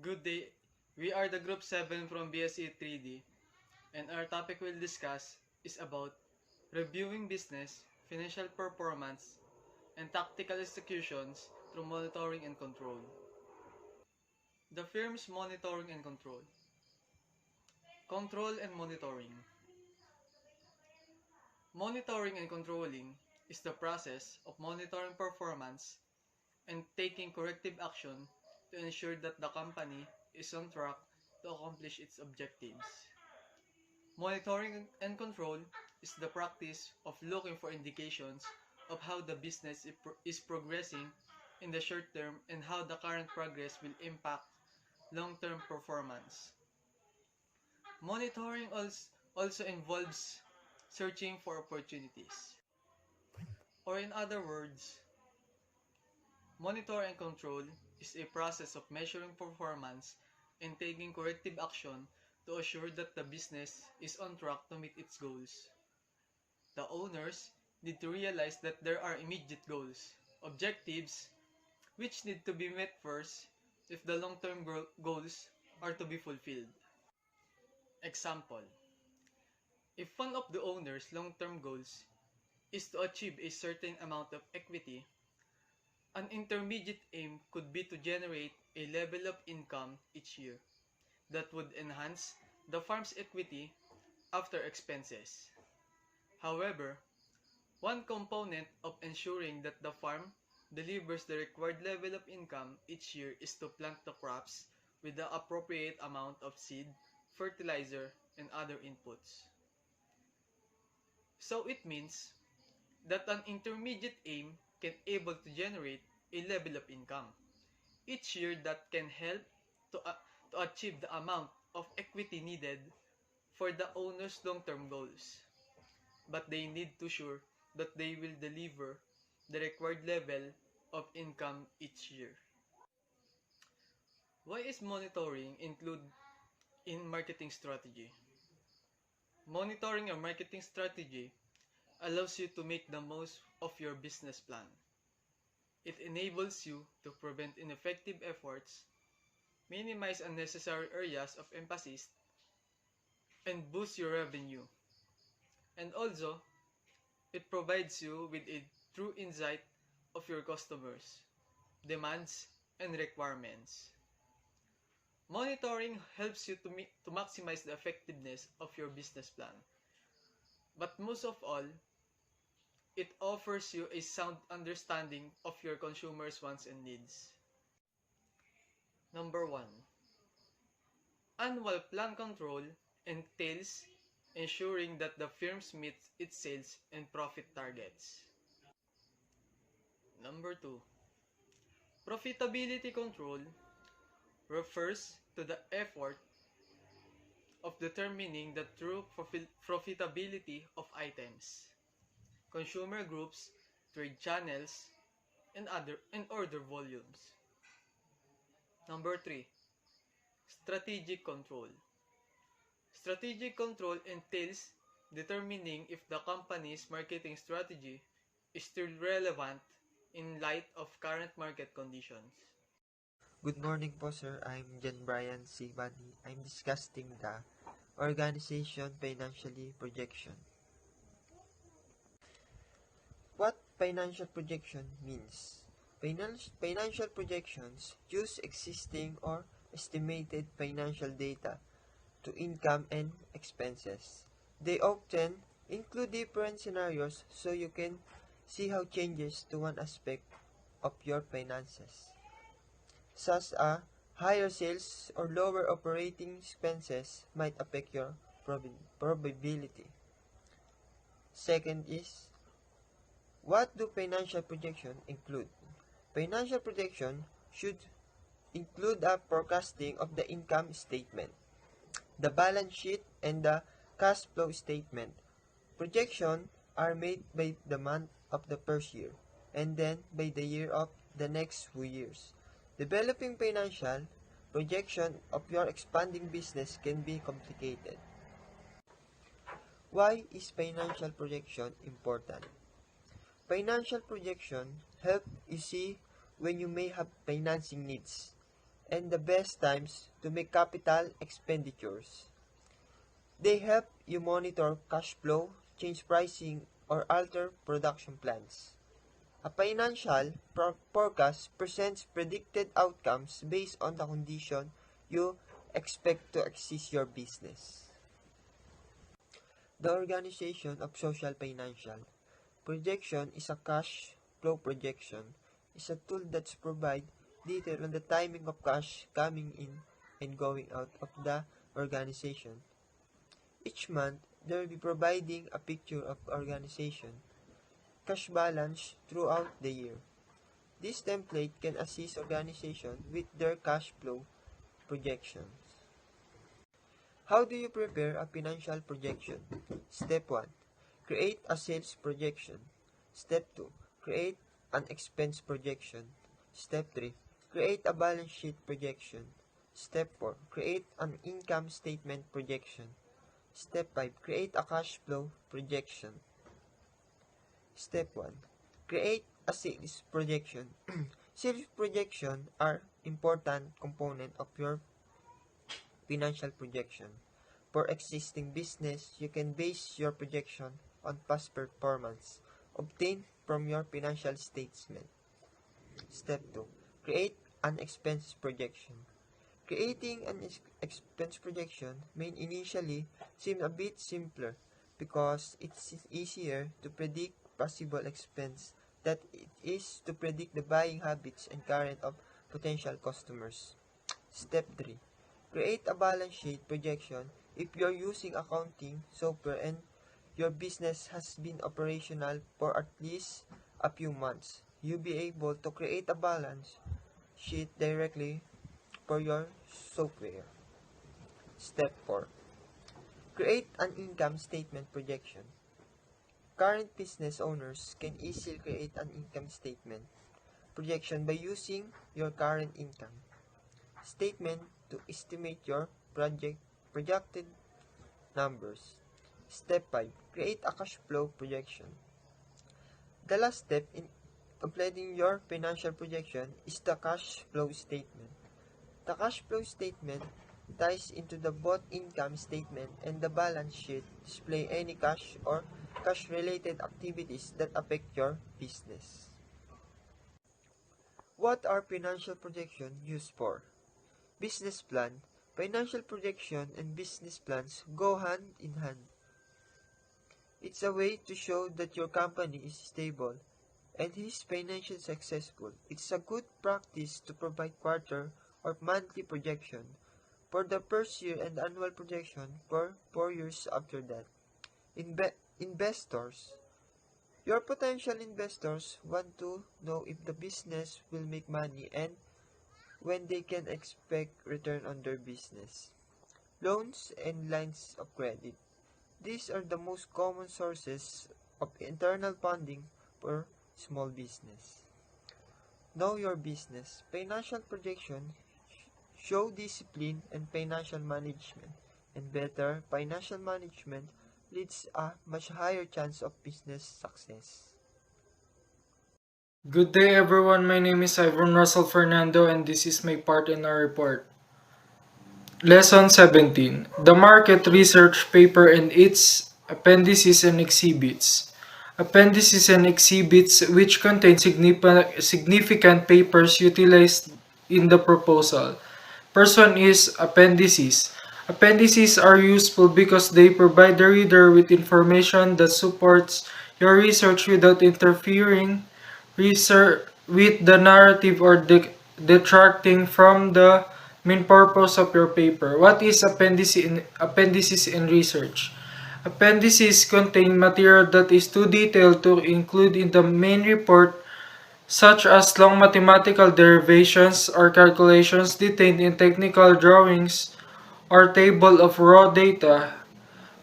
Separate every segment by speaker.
Speaker 1: Good day. We are the Group 7 from BSE 3D, and our topic we'll discuss is about reviewing business, financial performance, and tactical executions through monitoring and control. The firm's monitoring and control. Control and monitoring. Monitoring and controlling is the process of monitoring performance and taking corrective action to ensure that the company is on track to accomplish its objectives. Monitoring and control is the practice of looking for indications of how the business is progressing in the short term and how the current progress will impact long-term performance. Monitoring also involves searching for opportunities. Or in other words, monitor and control is a process of measuring performance and taking corrective action to assure that the business is on track to meet its goals. The owners need to realize that there are immediate goals, objectives, which need to be met first if the long-term goals are to be fulfilled. Example: if one of the owner's long-term goals is to achieve a certain amount of equity, an intermediate aim could be to generate a level of income each year that would enhance the farm's equity after expenses. However, one component of ensuring that the farm delivers the required level of income each year is to plant the crops with the appropriate amount of seed, fertilizer, and other inputs. So it means that an intermediate aim can able to generate a level of income each year that can help to achieve the amount of equity needed for the owner's long-term goals. But they need to sure that they will deliver the required level of income each year. Why is monitoring included in marketing strategy? Monitoring your marketing strategy allows you to make the most of your business plan. It enables you to prevent ineffective efforts, minimize unnecessary areas of emphasis, and boost your revenue. And also, it provides you with a true insight of your customers, demands, and requirements. Monitoring helps you to maximize the effectiveness of your business plan. But most of all, it offers you a sound understanding of your consumers' wants and needs. Number 1. Annual plan control entails ensuring that the firm meets its sales and profit targets. Number 2. Profitability control refers to the effort of determining the true profitability of items, consumer groups, trade channels, and order volumes. Number 3. Strategic control. Strategic control entails determining if the company's marketing strategy is still relevant in light of current market conditions.
Speaker 2: Good morning po sir, I'm Jan Brian C. Bani. I'm discussing the organization financially projection. What financial projection means? Financial projections use existing or estimated financial data to income and expenses. They often include different scenarios so you can see how changes to one aspect of your finances, such as higher sales or lower operating expenses might affect your probability. Second is, what do financial projections include? Financial projection should include a forecasting of the income statement, the balance sheet, and the cash flow statement. Projections are made by the month of the first year, and then by the year of the next few years. Developing financial projection of your expanding business can be complicated. Why is financial projection important? Financial projection help you see when you may have financing needs and the best times to make capital expenditures. They help you monitor cash flow, change pricing, or alter production plans. A financial forecast presents predicted outcomes based on the condition you expect to exist your business. The organization of social financial projection is a cash flow projection is a tool that provides detail on the timing of cash coming in and going out of the organization. Each month, they will be providing a picture of organization cash balance throughout the year. This template can assist organizations with their cash flow projections. How do you prepare a financial projection? Step 1. Create a sales projection. Step 2. Create an expense projection. Step 3. Create a balance sheet projection. Step 4. Create an income statement projection. Step 5. Create a cash flow projection. Step 1. Create a sales projection. Sales projections are important component of your financial projection. For existing business, you can base your projection on past performance obtained from your financial statement. Step 2. Create an expense projection. Creating an expense projection may initially seem a bit simpler because it's easier to predict possible expense than it is to predict the buying habits and current of potential customers. Step 3. Create a balance sheet projection. If you're using accounting software and your business has been operational for at least a few months, you'll be able to create a balance sheet directly for your software. Step 4. Create an income statement projection. Current business owners can easily create an income statement projection by using your current income statement to estimate your projected numbers. Step 5. Create a cash flow projection. The last step in completing your financial projection is the cash flow statement. The cash flow statement ties into the both income statement and the balance sheet, display any cash or cash-related activities that affect your business. What are financial projections used for? Business plan. Financial projection and business plans go hand in hand. It's a way to show that your company is stable and is financially successful. It's a good practice to provide quarter or monthly projection for the first year and annual projection for 4 years after that. Investors. Your potential investors want to know if the business will make money and when they can expect return on their business. Loans and lines of credit. These are the most common sources of internal funding for small business. Know your business. Financial projection show discipline and financial management, and better financial management leads a much higher chance of business success.
Speaker 3: Good day everyone, my name is Ivan Russell Fernando and this is my part in our report. Lesson 17. The Market Research Paper and its Appendices and Exhibits. Appendices and exhibits which contain significant papers utilized in the proposal. First one is appendices. Appendices are useful because they provide the reader with information that supports your research without interfering with the narrative or detracting from the main purpose of your paper. What is appendices in research? Appendices contain material that is too detailed to include in the main report, such as long mathematical derivations or calculations detailed in technical drawings or table of raw data.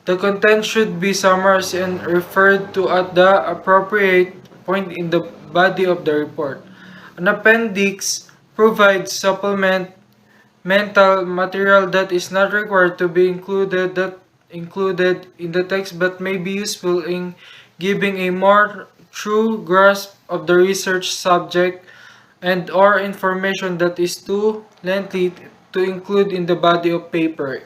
Speaker 3: The content should be summarized and referred to at the appropriate point in the body of the report. An appendix provides supplemental material that is not required to be included in the text but may be useful in giving a more true grasp of the research subject and or information that is too lengthy to include in the body of paper.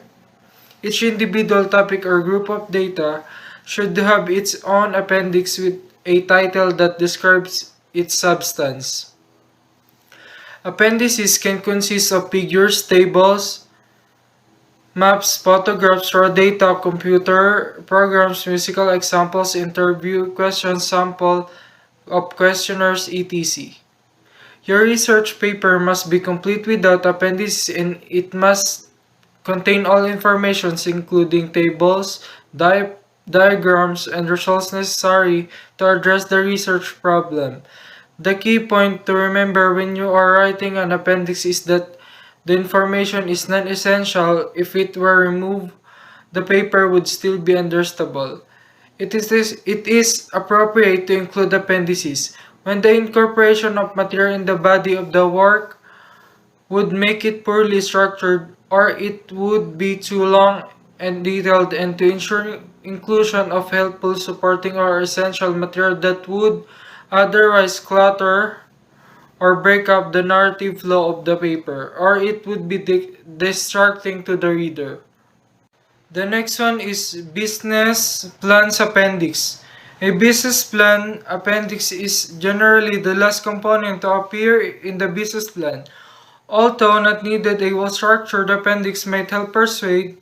Speaker 3: Each individual topic or group of data should have its own appendix with a title that describes its substance. Appendices can consist of figures, tables, maps, photographs, raw data, computer programs, musical examples, interview questions, sample of questionnaires, etc. Your research paper must be complete without appendices and it must contain all information including tables, diagrams, and results necessary to address the research problem. The key point to remember when you are writing an appendix is that the information is non-essential. If it were removed, the paper would still be understandable. It is appropriate to include appendices when the incorporation of material in the body of the work would make it poorly structured or it would be too long and detailed, and to ensure inclusion of helpful supporting or essential material that would otherwise clutter or break up the narrative flow of the paper, or it would be distracting to the reader. The next one is Business Plans Appendix. A business plan appendix is generally the last component to appear in the business plan. Although not needed, a well-structured appendix might help persuade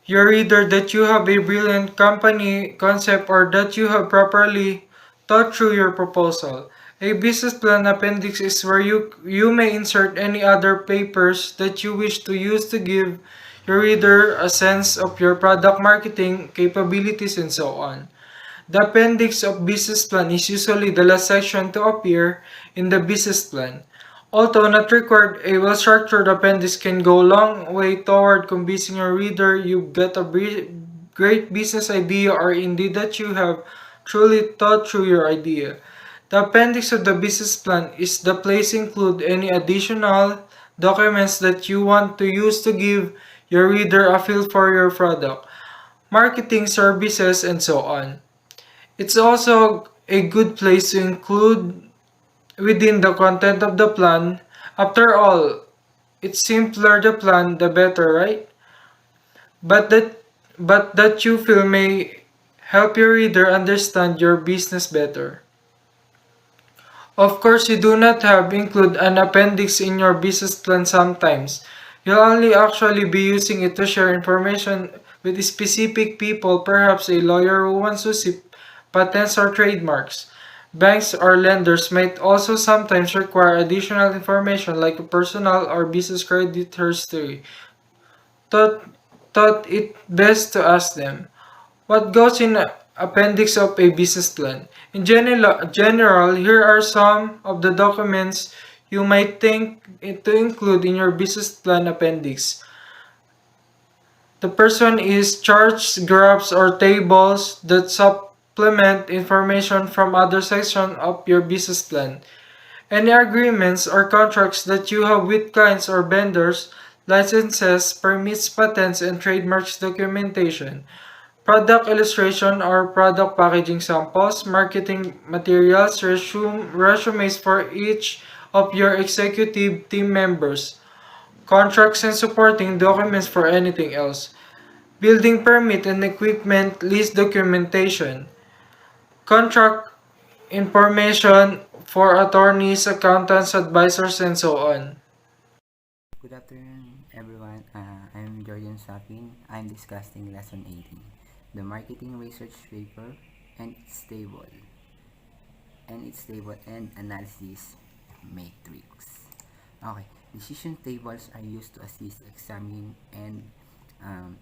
Speaker 3: your reader that you have a brilliant company concept or that you have properly thought through your proposal. A business plan appendix is where you may insert any other papers that you wish to use to give your reader a sense of your product marketing capabilities and so on. The appendix of business plan is usually the last section to appear in the business plan. Although not required, a well-structured appendix can go a long way toward convincing your reader you've got a great business idea or indeed that you have truly thought through your idea. The appendix of the business plan is the place to include any additional documents that you want to use to give your reader a feel for your product, marketing services, and so on. It's also a good place to include within the content of the plan. After all, it's simpler the plan, the better, right? But that you feel may help your reader understand your business better. Of course, you do not have include an appendix in your business plan sometimes. You'll only actually be using it to share information with specific people, perhaps a lawyer who wants to see patents or trademarks. Banks or lenders might also sometimes require additional information like a personal or business credit history. Thought, thought it best to ask them. What goes in appendix of a business plan? In general, here are some of the documents you might think to include in your business plan appendix. The person is charts, graphs, or tables that supplement information from other sections of your business plan. Any agreements or contracts that you have with clients or vendors, licenses, permits, patents, and trademarks documentation, product illustration or product packaging samples, marketing materials, resumes for each of your executive team members, contracts and supporting documents for anything else, building permit and equipment list documentation, contract information for attorneys, accountants, advisors, and so on.
Speaker 4: Good afternoon, everyone. I'm Jordan Sapin. I'm discussing Lesson 18, the Marketing Research Paper and its table, and analysis matrix. Okay, decision tables are used to assist examine and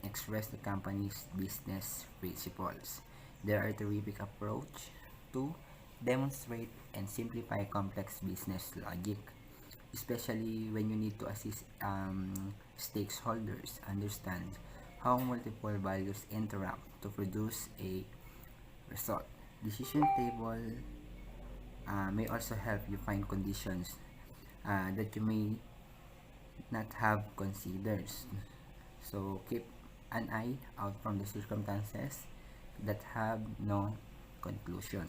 Speaker 4: express the company's business principles. They are a terrific approach to demonstrate and simplify complex business logic, especially when you need to assist stakeholders understand how multiple values interact to produce a result. Decision table may also help you find conditions that you may not have considered. So keep an eye out from the circumstances that have no conclusion.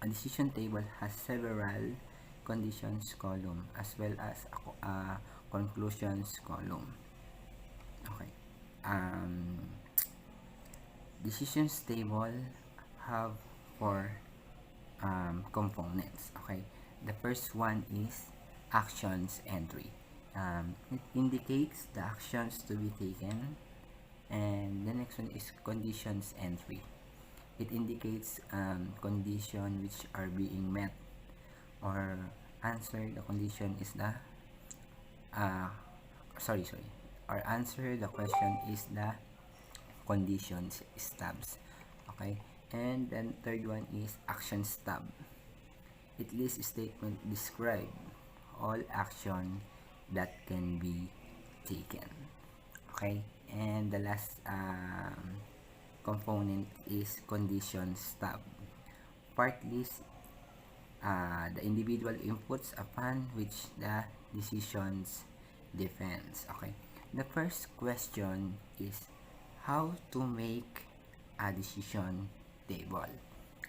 Speaker 4: A decision table has several conditions column as well as a conclusions column. Okay. Decisions table have four components. Okay. The first one is actions entry. It indicates the actions to be taken, and the next one is conditions entry. It indicates condition which are being met, or answer the condition is the or answer the question is the conditions stubs. Okay, and then third one is actions tab. It lists statement describe all action that can be taken. Okay, and the last component is conditions tab. Part lists the individual inputs upon which the decisions depends. Okay, the first question is how to make a decision table.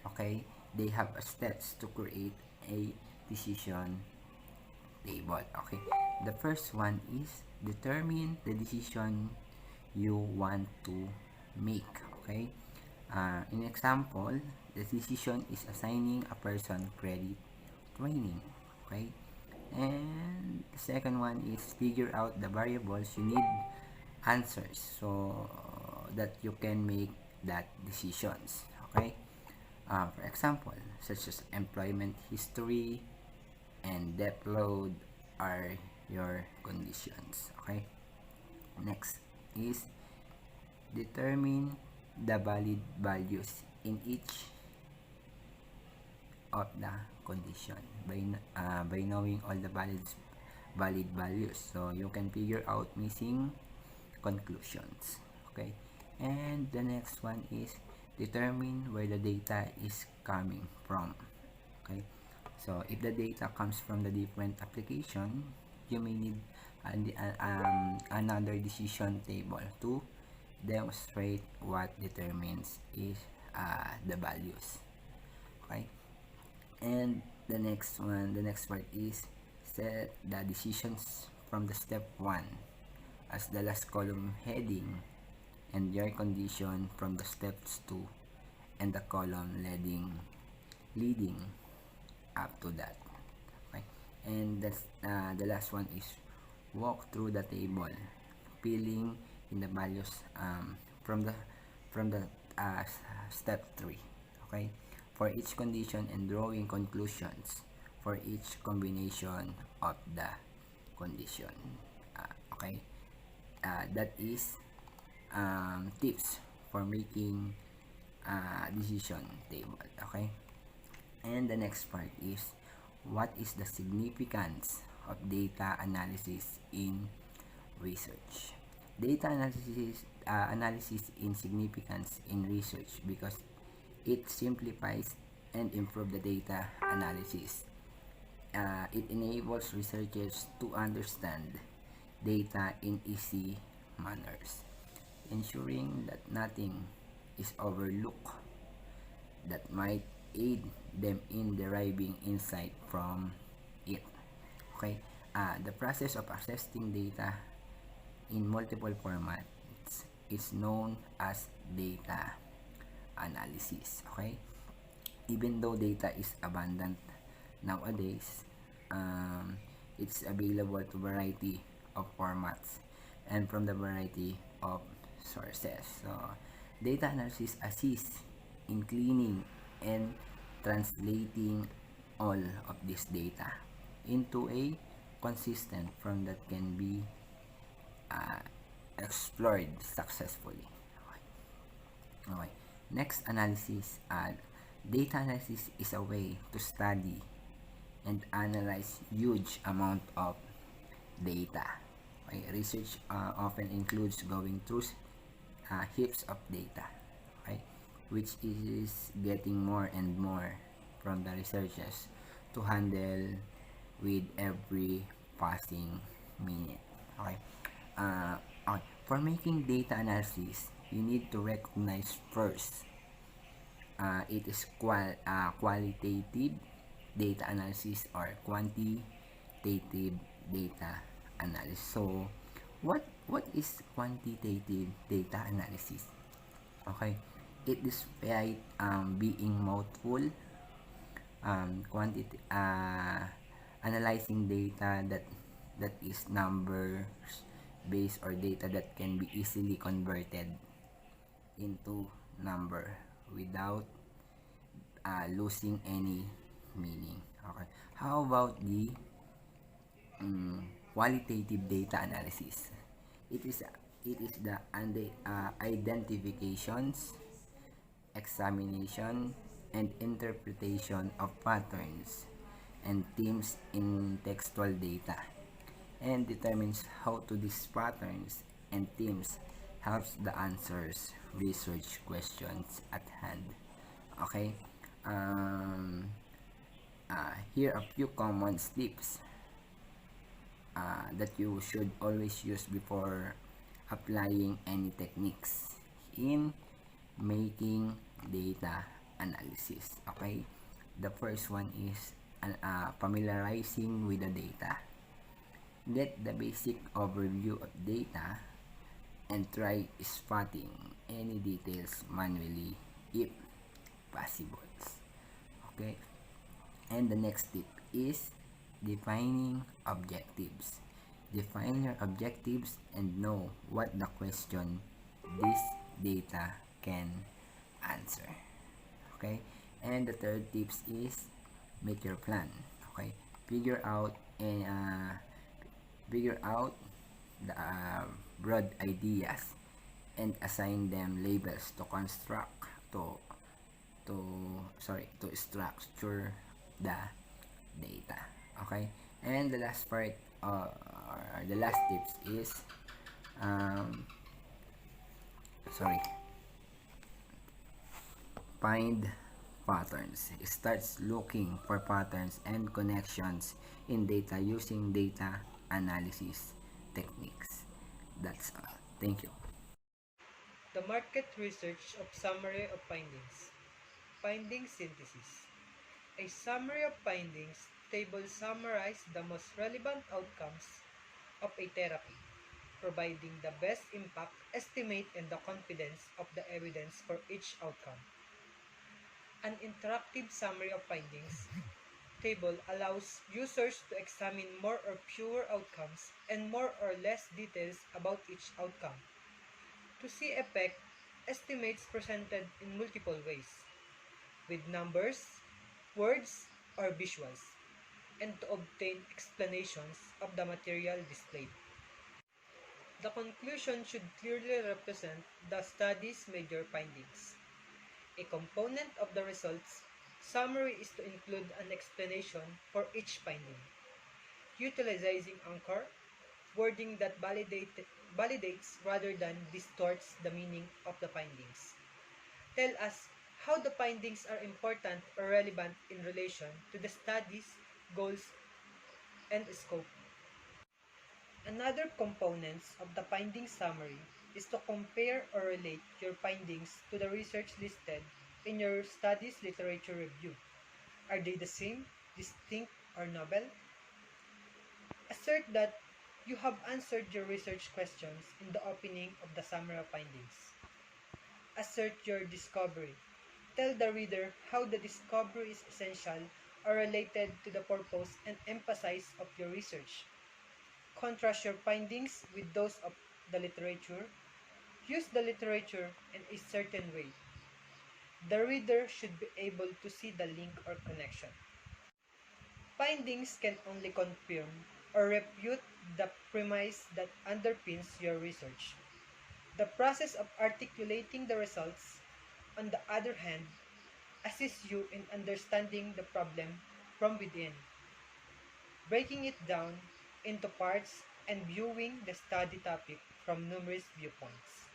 Speaker 4: Okay, they have steps to create a decision table. Okay, the first one is determine the decision you want to make. Okay, in example, the decision is assigning a person credit training. Okay, and the second one is figure out the variables you need answers so that you can make that decisions. Okay, for example, such as employment history and debt load are your conditions. Okay, next is determine the valid values in each of the condition by knowing all the valid values, so you can figure out missing conclusions. Okay, and the next one is determine where the data is coming from. Okay, so if the data comes from the different application, you may need another decision table to demonstrate what determines is the values. Okay, and the next part is set the decisions from the step 1 as the last column heading, and your condition from the steps 2 and the column leading up to that. Okay, and that's the last one is walk through the table, filling in the values from the step 3. Okay, for each condition and drawing conclusions for each combination of the condition. Okay, that is tips for making decision table. Okay, and the next part is what is the significance of data analysis in research. Data analysis in significance in research because it simplifies and improves the data analysis. It enables researchers to understand data in easy manners, ensuring that nothing is overlooked that might aid them in deriving insight from it. Okay, the process of accessing data in multiple formats is known as data analysis. Okay, even though data is abundant nowadays, it's available to variety of formats and from the variety of sources. So data analysis assists in cleaning and translating all of this data into a consistent form that can be explored successfully. Okay. Next, analysis. Data analysis is a way to study and analyze huge amount of data. Okay. Research often includes going through heaps of data, okay, which is getting more and more from the researchers to handle with every passing minute. Okay. Okay. For making data analysis, you need to recognize first it is qualitative data analysis or quantitative data analysis. So, what is quantitative data analysis? Okay, it despite being mouthful, analyzing data that is numbers based or data that can be easily converted into number without losing any meaning. Okay, how about the qualitative data analysis? It is the identifications, examination, and interpretation of patterns and themes in textual data, and determines how to these patterns and themes helps the answers research questions at hand. Okay, um, here are a few common tips that you should always use before applying any techniques in making data analysis. Okay, the first one is familiarizing with the data. Get the basic overview of data and try spotting any details manually if possible. Okay, and the next tip is defining objectives. Define your objectives and know what the question this data can answer. Okay, and the third tips is make your plan. Okay, figure out and figure out the broad ideas and assign them labels to construct to structure the data. Okay, and the last part or the last tips is um, sorry find patterns. It starts looking for patterns and connections in data using data analysis techniques. That's all. Thank you.
Speaker 5: The market research of summary of findings. Finding synthesis. A summary of findings table summarizes the most relevant outcomes of a therapy, providing the best impact estimate and the confidence of the evidence for each outcome. An interactive summary of findings table allows users to examine more or fewer outcomes and more or less details about each outcome, to see effect estimates presented in multiple ways, with numbers, words, or visuals, and to obtain explanations of the material displayed. The conclusion should clearly represent the study's major findings. A component of the results summary is to include an explanation for each finding, utilizing anchor wording that validates rather than distorts the meaning of the findings. Tell us how the findings are important or relevant in relation to the study's goals and scope. Another components of the findings summary is to compare or relate your findings to the research listed in your study's literature review. Are they the same, distinct, or novel? Assert that you have answered your research questions in the opening of the summary of findings. Assert your discovery. Tell the reader how the discovery is essential or related to the purpose and emphasis of your research. Contrast your findings with those of the literature. Use the literature in a certain way. The reader should be able to see the link or connection. Findings can only confirm or refute the premise that underpins your research. The process of articulating the results, on the other hand, assists you in understanding the problem from within, breaking it down into parts and viewing the study topic from numerous viewpoints.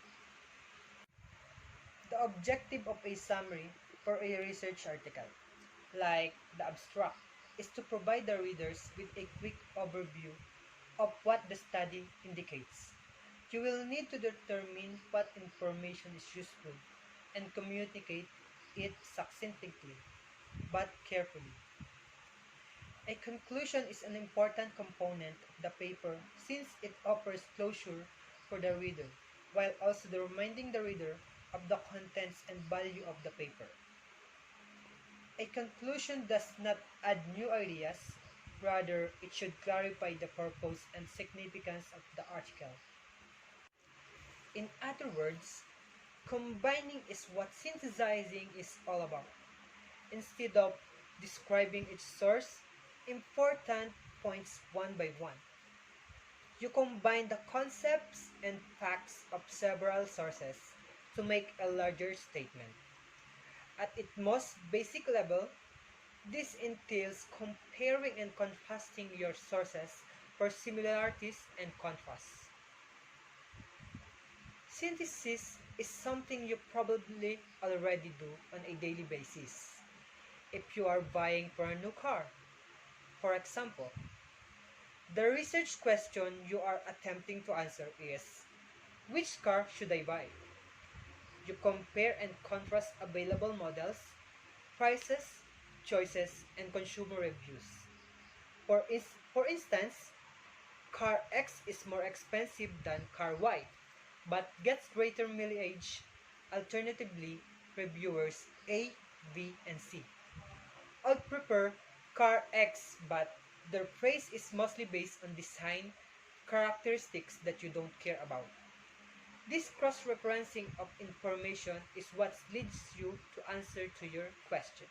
Speaker 5: The objective of a summary for a research article, like the abstract, is to provide the readers with a quick overview of what the study indicates. You will need to determine what information is useful and communicate it succinctly but carefully. A conclusion is an important component of the paper since it offers closure for the reader, while also reminding the reader of the contents and value of the paper. A conclusion does not add new ideas, rather it should clarify the purpose and significance of the article. In other words, combining is what synthesizing is all about. Instead of describing each source, important points one by one, you combine the concepts and facts of several sources to make a larger statement. At its most basic level, this entails comparing and contrasting your sources for similarities and contrasts. Synthesis is something you probably already do on a daily basis. If you are buying for a new car, for example, the research question you are attempting to answer is, which car should I buy? You compare and contrast available models, prices, choices, and consumer reviews. For instance, car X is more expensive than car Y, but gets greater mileage. Alternatively, reviewers A, B, and C I'd prefer car X, but their praise is mostly based on design characteristics that you don't care about. This cross-referencing of information is what leads you to answer to your question.